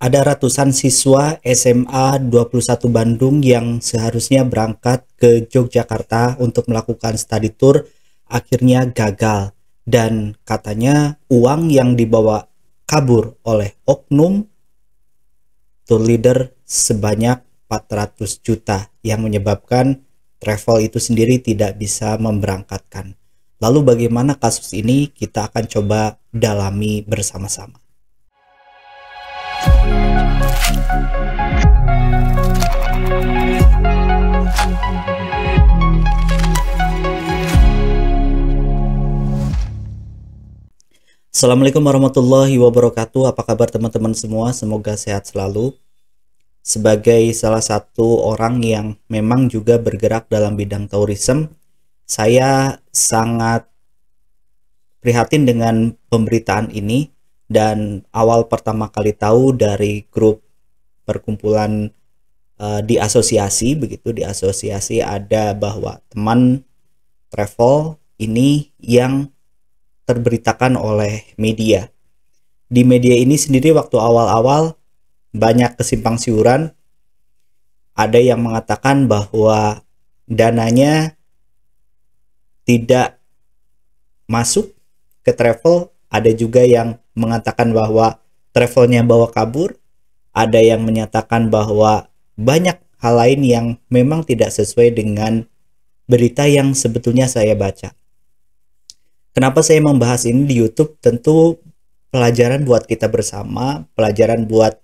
Ada ratusan siswa SMA 21 Bandung yang seharusnya berangkat ke Yogyakarta untuk melakukan study tour, akhirnya gagal. Dan katanya uang yang dibawa kabur oleh oknum tour leader sebanyak 400 juta yang menyebabkan travel itu sendiri tidak bisa memberangkatkan. Lalu bagaimana kasus ini? Kita akan coba dalami bersama-sama. Assalamualaikum warahmatullahi wabarakatuh. Apa kabar teman-teman semua? Semoga sehat selalu. Sebagai salah satu orang yang memang juga bergerak dalam bidang tourism, saya sangat prihatin dengan pemberitaan ini. Dan awal pertama kali tahu dari grup perkumpulan di asosiasi, begitu di asosiasi ada bahwa teman travel ini yang terberitakan oleh media. Di media ini sendiri waktu awal-awal banyak kesimpang siuran. Ada yang mengatakan bahwa dananya tidak masuk ke travel, ada juga yang mengatakan bahwa travelnya bawa kabur, ada yang menyatakan bahwa banyak hal lain yang memang tidak sesuai dengan berita yang sebetulnya saya baca. Kenapa saya membahas ini di YouTube? Tentu pelajaran buat kita bersama, pelajaran buat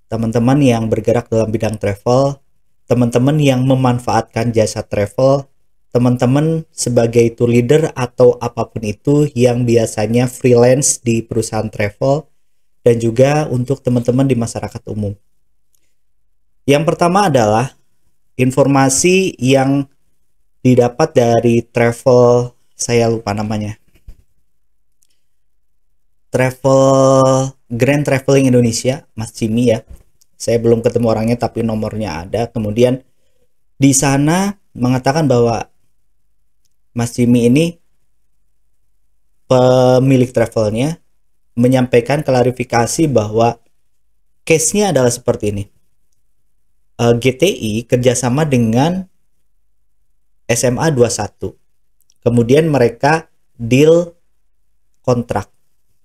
teman-teman yang bergerak dalam bidang travel, teman-teman yang memanfaatkan jasa travel, teman-teman sebagai tour leader atau apapun itu yang biasanya freelance di perusahaan travel, dan juga untuk teman-teman di masyarakat umum. Yang pertama adalah informasi yang didapat dari travel, saya lupa namanya, Grand Traveling Indonesia, Mas Jimmy ya. Saya belum ketemu orangnya tapi nomornya ada. Kemudian di sana mengatakan bahwa Mas Jimmy ini pemilik travelnya menyampaikan klarifikasi bahwa case-nya adalah seperti ini. GTI kerjasama dengan SMA 21. Kemudian mereka deal kontrak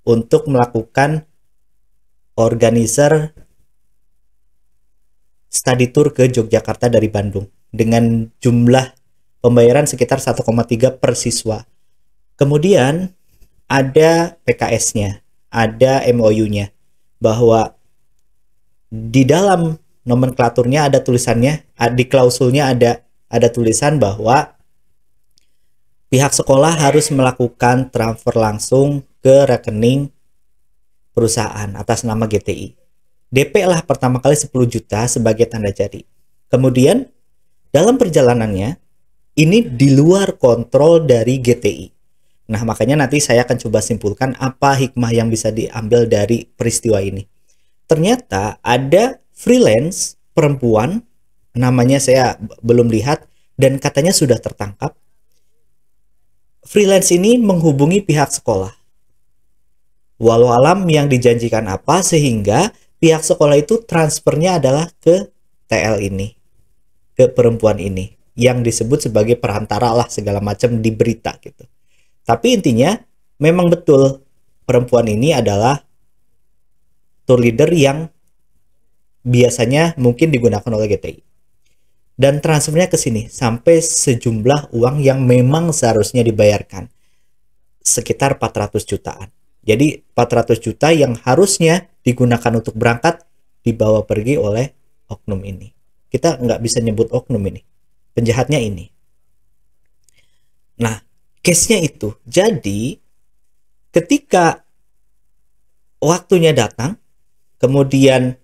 untuk melakukan organizer study tour ke Yogyakarta dari Bandung dengan jumlah pembayaran sekitar 1,3 per siswa. Kemudian ada PKS-nya, ada MOU-nya, bahwa di dalam nomenklaturnya ada tulisannya, di klausulnya ada tulisan bahwa pihak sekolah harus melakukan transfer langsung ke rekening perusahaan atas nama GTI. DP lah pertama kali 10 juta sebagai tanda jadi. Kemudian dalam perjalanannya ini di luar kontrol dari GTI. Nah, makanya nanti saya akan coba simpulkan apa hikmah yang bisa diambil dari peristiwa ini. Ternyata ada freelance perempuan, namanya saya belum lihat, dan katanya sudah tertangkap. Freelance ini menghubungi pihak sekolah. Walau alam yang dijanjikan apa, sehingga pihak sekolah itu transfernya adalah ke TL ini, ke perempuan ini, yang disebut sebagai perantara lah segala macam di berita gitu. Tapi intinya memang betul perempuan ini adalah tour leader yang biasanya mungkin digunakan oleh GTI. Dan transfernya ke sini sampai sejumlah uang yang memang seharusnya dibayarkan, sekitar 400 jutaan. Jadi 400 juta yang harusnya digunakan untuk berangkat dibawa pergi oleh oknum ini. Kita nggak bisa nyebut oknum ini, penjahatnya ini. Nah, case-nya itu. Jadi ketika waktunya datang, kemudian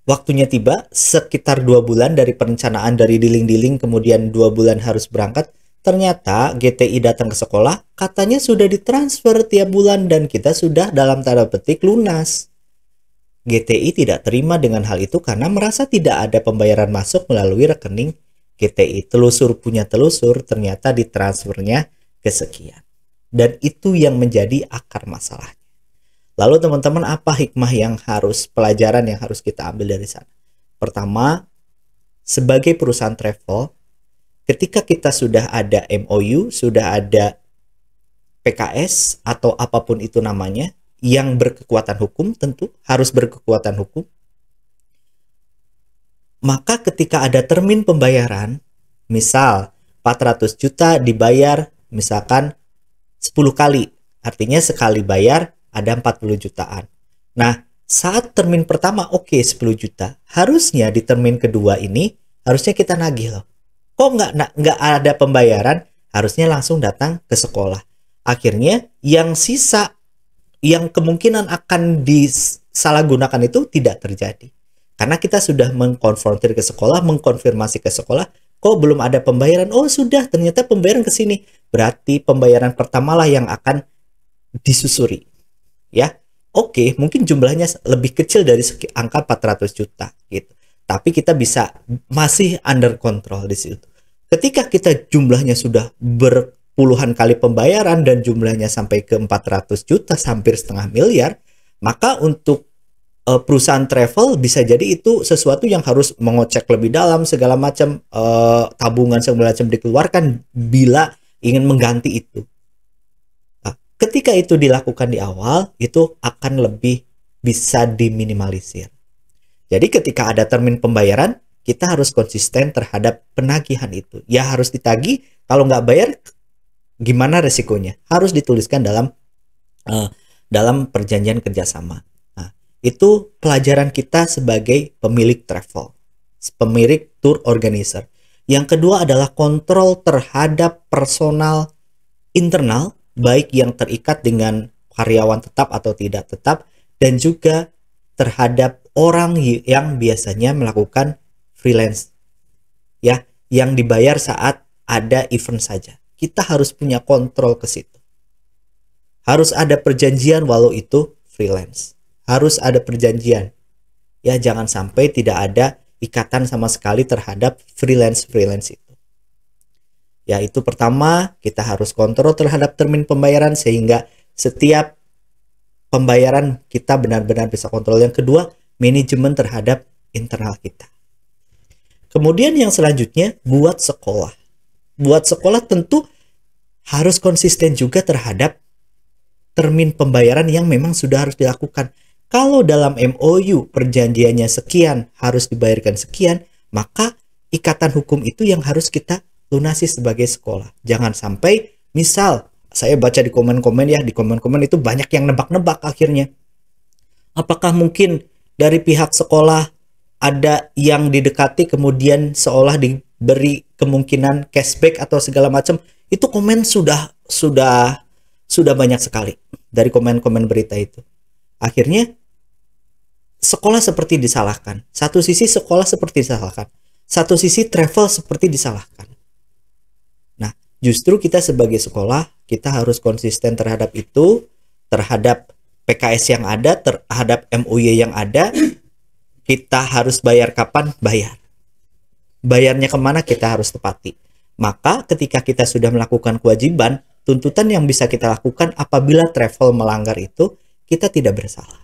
waktunya tiba, sekitar 2 bulan dari perencanaan, dari dealing-dealing, kemudian 2 bulan harus berangkat. Ternyata GTI datang ke sekolah, katanya sudah ditransfer tiap bulan dan kita sudah dalam tanda petik lunas. GTI tidak terima dengan hal itu karena merasa tidak ada pembayaran masuk melalui rekening GTI. Telusur punya telusur, ternyata ditransfernya kesekian. Dan itu yang menjadi akar masalahnya. Lalu teman-teman, apa hikmah pelajaran yang harus kita ambil dari sana? Pertama, sebagai perusahaan travel, ketika kita sudah ada MOU, sudah ada PKS atau apapun itu namanya, yang berkekuatan hukum, tentu harus berkekuatan hukum, maka ketika ada termin pembayaran, misal 400 juta dibayar misalkan 10 kali, artinya sekali bayar ada 40 jutaan. Nah, saat termin pertama oke 10 juta, harusnya di termin kedua ini harusnya kita nagih loh. Kok nggak ada pembayaran, harusnya langsung datang ke sekolah. Akhirnya yang sisa, yang kemungkinan akan disalahgunakan itu tidak terjadi. Karena kita sudah mengkonfrontir ke sekolah, mengkonfirmasi ke sekolah, kok belum ada pembayaran? Oh sudah, ternyata pembayaran ke sini. Berarti pembayaran pertamalah yang akan disusuri. Ya, oke, mungkin jumlahnya lebih kecil dari angka 400 juta gitu. Tapi kita bisa masih under control di situ. Ketika kita jumlahnya sudah berpuluhan kali pembayaran dan jumlahnya sampai ke 400 juta, hampir setengah miliar, maka untuk perusahaan travel bisa jadi itu sesuatu yang harus mengocek lebih dalam, segala macam tabungan segala macam dikeluarkan bila ingin mengganti itu. Nah, ketika itu dilakukan di awal, itu akan lebih bisa diminimalisir. Jadi ketika ada termin pembayaran, kita harus konsisten terhadap penagihan itu. Ya harus ditagih, kalau nggak bayar gimana resikonya? Harus dituliskan dalam perjanjian kerjasama. Itu pelajaran kita sebagai pemilik travel, pemilik tour organizer. Yang kedua adalah kontrol terhadap personal internal, baik yang terikat dengan karyawan tetap atau tidak tetap, dan juga terhadap orang yang biasanya melakukan freelance, ya, yang dibayar saat ada event saja. Kita harus punya kontrol ke situ. Harus ada perjanjian walau itu freelance. Harus ada perjanjian. Ya, jangan sampai tidak ada ikatan sama sekali terhadap freelance itu. Ya, itu pertama, kita harus kontrol terhadap termin pembayaran sehingga setiap pembayaran kita benar-benar bisa kontrol. Yang kedua, manajemen terhadap internal kita. Kemudian yang selanjutnya, buat sekolah. Buat sekolah tentu harus konsisten juga terhadap termin pembayaran yang memang sudah harus dilakukan. Kalau dalam MOU perjanjiannya sekian, harus dibayarkan sekian, maka ikatan hukum itu yang harus kita lunasi sebagai sekolah. Jangan sampai, misal, saya baca di komen-komen ya, di komen-komen itu banyak yang nebak-nebak akhirnya. Apakah mungkin dari pihak sekolah ada yang didekati kemudian seolah diberi kemungkinan cashback atau segala macam? Itu komen sudah banyak sekali dari komen-komen berita itu. Akhirnya sekolah seperti disalahkan. Satu sisi sekolah seperti disalahkan. Satu sisi travel seperti disalahkan. Nah, justru kita sebagai sekolah, kita harus konsisten terhadap itu, terhadap PKS yang ada, terhadap MOU yang ada. Kita harus bayar kapan? Bayar. Bayarnya kemana? Kita harus tepati. Maka ketika kita sudah melakukan kewajiban, tuntutan yang bisa kita lakukan apabila travel melanggar itu, kita tidak bersalah.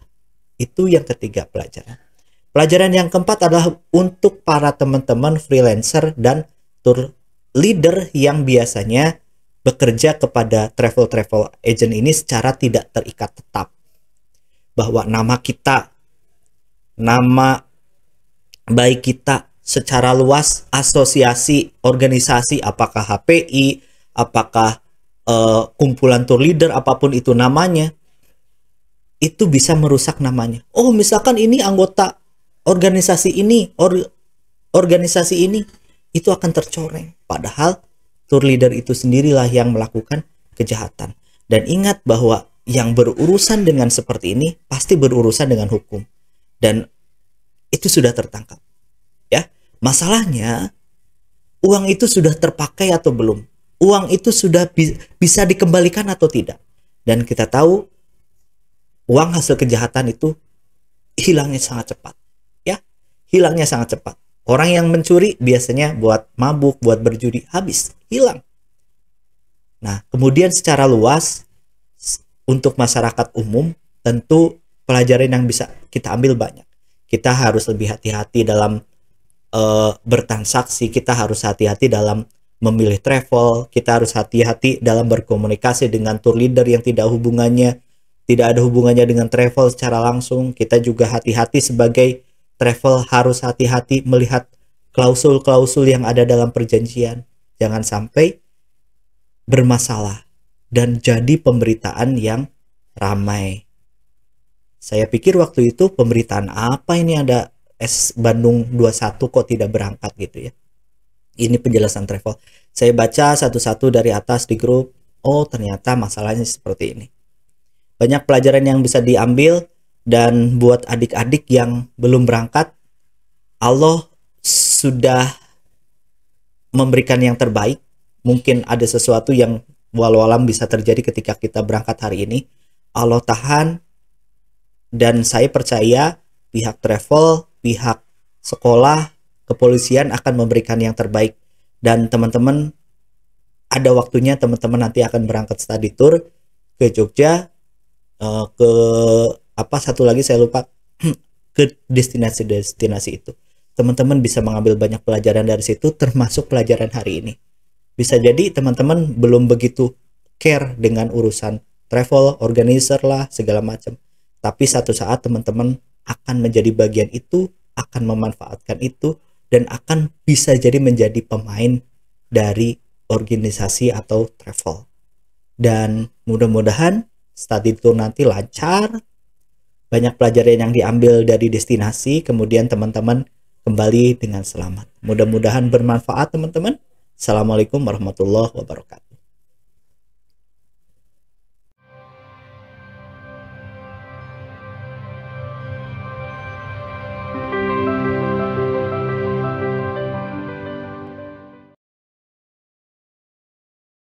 Itu yang ketiga pelajaran. Pelajaran yang keempat adalah untuk para teman-teman freelancer dan tour leader yang biasanya bekerja kepada travel agent ini secara tidak terikat tetap. Bahwa nama kita, nama baik kita secara luas, asosiasi, organisasi, apakah HPI, apakah kumpulan tour leader, apapun itu namanya, itu bisa merusak namanya. Oh, misalkan ini anggota organisasi ini, organisasi ini, itu akan tercoreng. Padahal tour leader itu sendirilah yang melakukan kejahatan. Dan ingat bahwa yang berurusan dengan seperti ini pasti berurusan dengan hukum. Dan itu sudah tertangkap. Ya, masalahnya uang itu sudah terpakai atau belum? Uang itu sudah bisa dikembalikan atau tidak? Dan kita tahu uang hasil kejahatan itu hilangnya sangat cepat. Ya, hilangnya sangat cepat. Orang yang mencuri biasanya buat mabuk, buat berjudi, habis, hilang. Nah, kemudian secara luas untuk masyarakat umum, tentu pelajaran yang bisa kita ambil banyak. Kita harus lebih hati-hati dalam bertransaksi, kita harus hati-hati dalam memilih travel, kita harus hati-hati dalam berkomunikasi dengan tour leader yang tidak ada hubungannya dengan travel secara langsung. Kita juga hati-hati sebagai travel, harus hati-hati melihat klausul-klausul yang ada dalam perjanjian. Jangan sampai bermasalah dan jadi pemberitaan yang ramai. Saya pikir waktu itu pemberitaan apa ini, ada Bandung 21 kok tidak berangkat gitu ya. Ini penjelasan travel. Saya baca satu-satu dari atas di grup. Oh, ternyata masalahnya seperti ini. Banyak pelajaran yang bisa diambil, dan buat adik-adik yang belum berangkat, Allah sudah memberikan yang terbaik. Mungkin ada sesuatu yang walau alam bisa terjadi ketika kita berangkat hari ini. Allah tahan, dan saya percaya pihak travel, pihak sekolah, kepolisian akan memberikan yang terbaik. Dan teman-teman, ada waktunya teman-teman nanti akan berangkat study tour ke Jogja, ke satu lagi saya lupa, ke destinasi itu. Teman-teman bisa mengambil banyak pelajaran dari situ, termasuk pelajaran hari ini. Bisa jadi teman-teman belum begitu care dengan urusan travel, organizer lah, segala macam. Tapi satu saat teman-teman akan menjadi bagian itu, akan memanfaatkan itu, dan akan bisa jadi menjadi pemain dari organisasi atau travel. Dan mudah-mudahan study tour nanti lancar, banyak pelajaran yang diambil dari destinasi, kemudian teman-teman kembali dengan selamat. Mudah-mudahan bermanfaat teman-teman. Assalamualaikum warahmatullahi wabarakatuh.